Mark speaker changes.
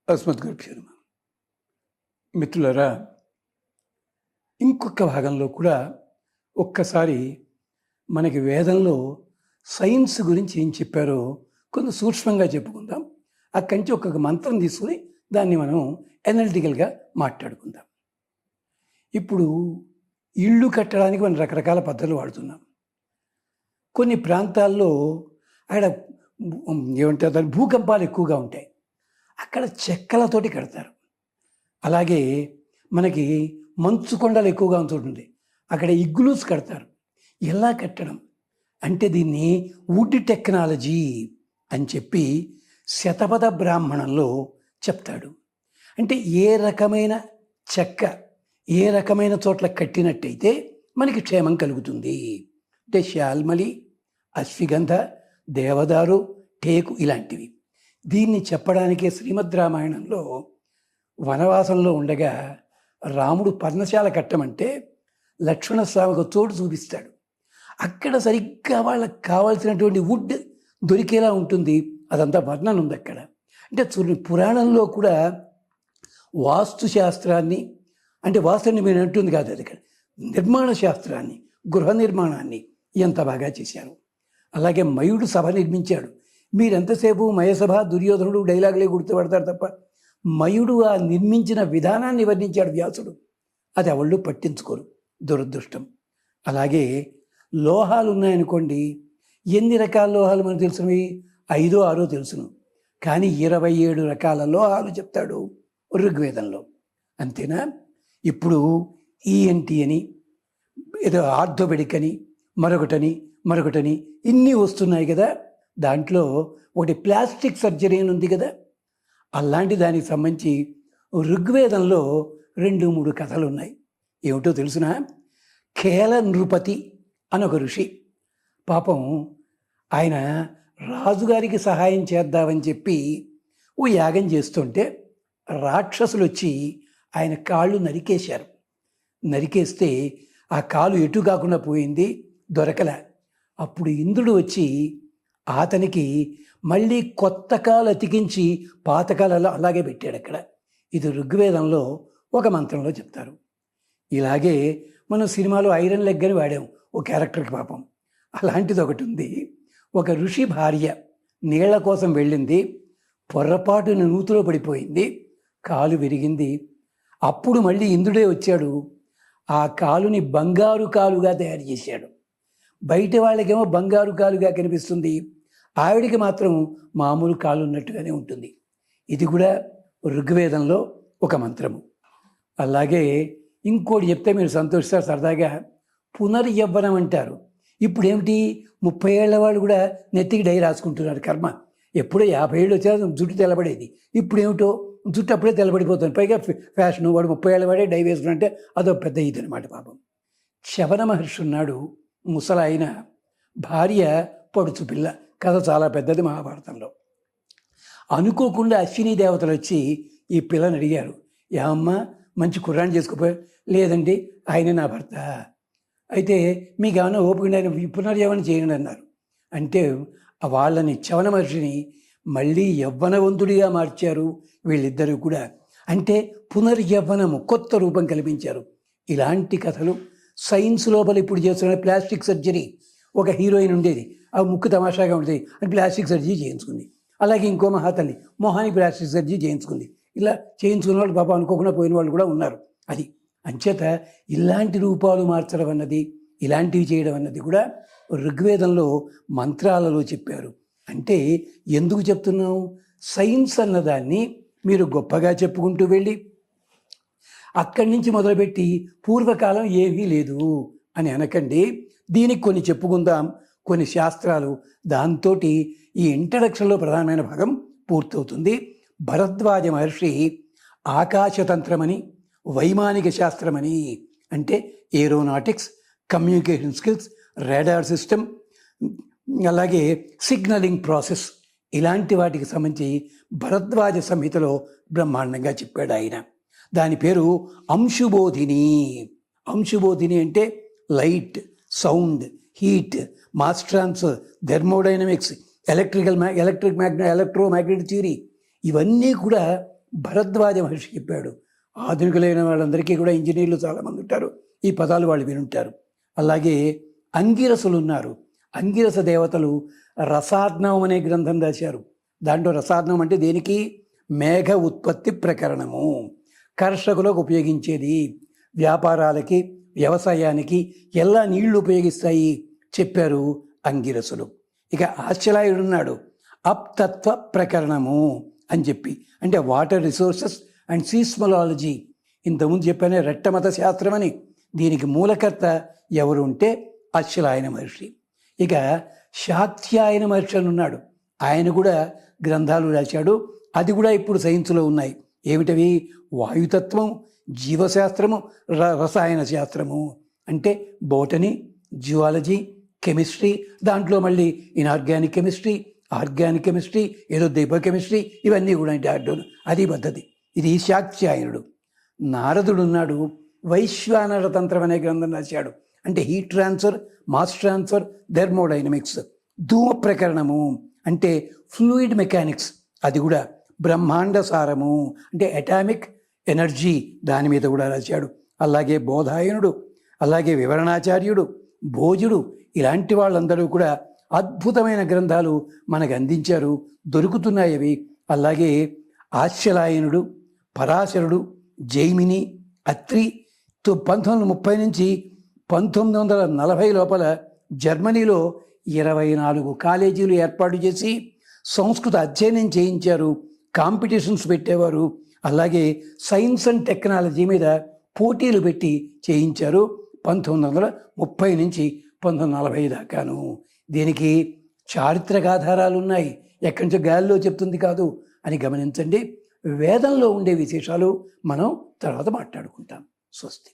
Speaker 1: అస్మద్గురుభ్యో నమః. మిత్రులారా, ఇంకొక భాగంలో కూడా ఒక్కసారి మనకి వేదంలో సైన్స్ గురించి ఏం చెప్పారో కొంచెం సూక్ష్మంగా చెప్పుకుందాం. అక్కడి నుంచి ఒక్కొక్క మంత్రం తీసుకుని దాన్ని మనం ఎనలిటికల్గా మాట్లాడుకుందాం. ఇప్పుడు ఇళ్ళు కట్టడానికి మనం రకరకాల పద్ధతులు వాడుతున్నాం. కొన్ని ప్రాంతాల్లో అక్కడ ఏమంటారు, దాని భూకంపాలు ఎక్కువగా ఉంటాయి. అక్కడ చెక్కలతోటి కడతారు. అలాగే మనకి మంచు కొండలు ఎక్కువగా ఉంటుంది, అక్కడ ఇగ్లూస్ కడతారు. ఎలా కట్టడం అంటే దీన్ని వుడ్ టెక్నాలజీ అని చెప్పి శతపథ బ్రాహ్మణంలో చెప్తాడు. అంటే ఏ రకమైన చెక్క ఏ రకమైన చోట్ల కట్టినట్టయితే మనకి క్షేమం కలుగుతుంది అంటే శాల్మలి, అశ్విగంధ, దేవదారు, టేకు ఇలాంటివి. దీన్ని చెప్పడానికే శ్రీమద్ రామాయణంలో వనవాసంలో ఉండగా రాముడు పర్ణశాల కట్టమంటే లక్ష్మణస్వామికి చోటు చూపిస్తాడు. అక్కడ సరిగ్గా వాళ్ళకి కావాల్సినటువంటి వుడ్ దొరికేలా ఉంటుంది. అదంతా వర్ణన ఉంది అక్కడ. అంటే పురాణంలో కూడా వాస్తు శాస్త్రాన్ని, అంటే వాస్తుని మీరు అంటుంది కాదు, అది ఇక్కడ నిర్మాణ శాస్త్రాన్ని, గృహ నిర్మాణాన్ని ఎంత బాగా చేశారు. అలాగే మయుడు సభ నిర్మించాడు. మీరెంతసేపు మయసభ, దుర్యోధనుడు డైలాగులే గుర్తుపడతారు తప్ప మయుడు ఆ నిర్మించిన విధానాన్ని వర్ణించాడు వ్యాసుడు. అది ఎవళ్ళు పట్టించుకోరు, దురదృష్టం. అలాగే లోహాలు ఉన్నాయనుకోండి, ఎన్ని రకాల లోహాలు మనకు తెలుసునవి? 5, 6 తెలుసును. కానీ 27 రకాల లోహాలు చెప్తాడు ఋగ్వేదంలో. అంతేనా? ఇప్పుడు ఈఎన్టీ అని, ఏదో ఆర్థోపెడిక్ అని, మరొకటని ఇన్ని వస్తున్నాయి కదా. దాంట్లో ఒకటి ప్లాస్టిక్ సర్జరీ అని ఉంది కదా. అలాంటి దానికి సంబంధించి ఋగ్వేదంలో 2-3 కథలు ఉన్నాయి. ఏమిటో తెలుసునా? ఖేల నృపతి అని ఒక ఋషి. పాపం ఆయన రాజుగారికి సహాయం చేద్దామని చెప్పి ఓ యాగం చేస్తుంటే రాక్షసులు వచ్చి ఆయన కాళ్ళు నరికేశారు. నరికేస్తే ఆ కాలు ఎటు కాకుండా పోయింది, దొరకలే. అప్పుడు ఇంద్రుడు వచ్చి అతనికి మళ్ళీ కొత్త కాలు అతికించి పాతకాలలో అలాగే పెట్టాడు అక్కడ. ఇది ఋగ్వేదంలో ఒక మంత్రంలో చెప్తారు. ఇలాగే మనం సినిమాలో ఐరన్ లెగ్ అని వాడాం ఓ క్యారెక్టర్కి. పాపం అలాంటిది ఒకటి ఉంది. ఒక ఋషి భార్య నీళ్ల కోసం వెళ్ళింది, పొర్రపాటున నూతిలో పడిపోయింది, కాలు విరిగింది. అప్పుడు మళ్ళీ ఇంద్రుడే వచ్చాడు, ఆ కాలుని బంగారు కాలుగా తయారు చేశాడు. బయట వాళ్ళకేమో బంగారు కాలుగా కనిపిస్తుంది, ఆవిడికి మాత్రం మామూలు కాలు ఉన్నట్టుగానే ఉంటుంది. ఇది కూడా ఋగ్వేదంలో ఒక మంత్రము. అలాగే ఇంకోటి చెప్తే మీరు సంతోషిస్తారు సరదాగా. పునర్యవ్వనం అంటారు. ఇప్పుడు ఏమిటి, 30 ఏళ్ల వాళ్ళు కూడా నెత్తికి డై రాసుకుంటున్నారు. కర్మ. ఎప్పుడో 50 ఏళ్ళు వచ్చారు జుట్టు తెల్లబడేది. ఇప్పుడు ఏమిటో జుట్టు అప్పుడే తెల్లబడిపోతుంది. పైగా ఫ్యాషన్. వాడు 30 ఏళ్ళ వాడే డై వేసుకున్నంటే అదో పెద్ద ఇది అనమాట. పాపం శవన మహర్షి ఉన్నాడు, ముసలాయన, భార్య పొడుచు పిల్ల. కథ చాలా పెద్దది మహాభారతంలో. అనుకోకుండా అశ్విని దేవతలు వచ్చి ఈ పిల్లని అడిగారు, ఏమమ్మా మంచి కుర్రాన్ని చేసుకోపోయారు? లేదండి, ఆయన నా భర్త. అయితే మీకు ఏమైనా ఓపిక ఆయన పునర్యవనం చేయండి అన్నారు. అంటే వాళ్ళని చవన మహర్షిని మళ్ళీ యవ్వనవంతుడిగా మార్చారు వీళ్ళిద్దరూ కూడా. అంటే పునర్యవ్వనము, కొత్త రూపం కల్పించారు. ఇలాంటి కథలు సైన్స్ లోపల ఇప్పుడు చేస్తున్న ప్లాస్టిక్ సర్జరీ. ఒక హీరోయిన్ ఉండేది, ఆ ముక్కు తమాషాగా ఉండేది అని ప్లాస్టిక్ సర్జరీ చేయించుకుంది. అలాగే ఇంకో మహాతల్లి మొహానికి ప్లాస్టిక్ సర్జరీ చేయించుకుంది. ఇలా చేయించుకున్న వాళ్ళు పాపం అనుకోకుండా పోయిన వాళ్ళు కూడా ఉన్నారు. అది అంచేత ఇలాంటి రూపాలు మార్చడం అన్నది, ఇలాంటివి చేయడం అన్నది కూడా ఋగ్వేదంలో మంత్రాలలో చెప్పారు. అంటే ఎందుకు చెప్తున్నాం? సైన్స్ అన్నదాన్ని మీరు గొప్పగా చెప్పుకుంటూ వెళ్ళి అక్కడి నుంచి మొదలుపెట్టి పూర్వకాలం ఏమీ లేదు అని అనకండి. దీనికి కొన్ని చెప్పుకుందాం, కొన్ని శాస్త్రాలు. దాంతో ఈ ఇంట్రడక్షన్లో ప్రధానమైన భాగం పూర్తవుతుంది. భరద్వాజ మహర్షి ఆకాశతంత్రమని, వైమానిక శాస్త్రమని, అంటే aeronautics, communication skills, radar system, అలాగే సిగ్నలింగ్ ప్రాసెస్, ఇలాంటి వాటికి సంబంధించి భరద్వాజ సంహితలో బ్రహ్మాండంగా చెప్పాడు ఆయన. దాని పేరు అంశుబోధిని. అంశుబోధిని అంటే light, sound, heat, mass transfer, thermodynamics, electromagnetic theory, ఇవన్నీ కూడా భరద్వాజ మహర్షి చెప్పాడు. ఆధునికులైన వాళ్ళందరికీ కూడా ఇంజనీర్లు చాలామంది ఉంటారు, ఈ పదాలు వాళ్ళు వినుంటారు. అలాగే అంగిరసులు ఉన్నారు. అంగిరస దేవతలు రసార్ణవం అనే గ్రంథం రాశారు. దాంట్లో రసార్ణవం అంటే దేనికి? మేఘ ఉత్పత్తి ప్రకరణము, కర్షకులకు ఉపయోగించేది, వ్యాపారాలకి వ్యవసాయానికి ఎలా నీళ్లు ఉపయోగిస్తాయి చెప్పారు అంగిరసులు. ఇక ఆశ్చలాయుడున్నాడు, అప్తత్వ ప్రకరణము అని చెప్పి, అంటే వాటర్ రిసోర్సెస్ అండ్ సీస్మలాలజీ. ఇంతకుముందు చెప్పానే రెట్టమత శాస్త్రం అని. దీనికి మూలకర్త ఎవరు ఉంటే అశ్వలాయన మహర్షి. ఇక శాక్త్యాయన మహర్షి అని ఉన్నాడు, ఆయన కూడా గ్రంథాలు రాశాడు. అది కూడా ఇప్పుడు సైన్స్లో ఉన్నాయి. ఏమిటవి? వాయుతత్వం, జీవశాస్త్రము, రసాయన శాస్త్రము. అంటే బోటనీ, జియాలజీ, కెమిస్ట్రీ, దాంట్లో మళ్ళీ ఇన్ఆర్గానిక్ కెమిస్ట్రీ, ఆర్గానిక్ కెమిస్ట్రీ, ఏదో దైవ కెమిస్ట్రీ, ఇవన్నీ కూడా అంటే అది పద్ధతి. ఇది శాక్త్యాయనుడు. నారదుడు ఉన్నాడు, వైశ్వానర తంత్రం అనే గ్రంథం రాశాడు. అంటే heat transfer, mass transfer, thermodynamics. ధూమ ప్రకరణము అంటే ఫ్లూయిడ్ మెకానిక్స్, అది కూడా. బ్రహ్మాండ సారము అంటే అటామిక్ ఎనర్జీ, దాని మీద కూడా రాశాడు. అలాగే బోధాయనుడు, అలాగే వివరణాచార్యుడు, భోజుడు, ఇలాంటి వాళ్ళందరూ కూడా అద్భుతమైన గ్రంథాలు మనకు అందించారు, దొరుకుతున్నాయి అవి. అలాగే ఆశ్చలాయనుడు, పరాశరుడు, జైమిని, అత్రి 1930 నుంచి 1940 లోపల జర్మనీలో 24 కాలేజీలు ఏర్పాటు చేసి సంస్కృత అధ్యయనం చేయించారు, కాంపిటీషన్స్ పెట్టేవారు. అలాగే సైన్స్ అండ్ టెక్నాలజీ మీద పోటీలు పెట్టి చేయించారు 1930 నుంచి 1940 దాకాను. దీనికి చారిత్రక ఆధారాలు ఉన్నాయి, ఎక్కడి నుంచో గాలిలో చెప్తుంది కాదు అని గమనించండి. వేదంలో ఉండే విశేషాలు మనం తర్వాత మాట్లాడుకుంటాం. స్వస్తి.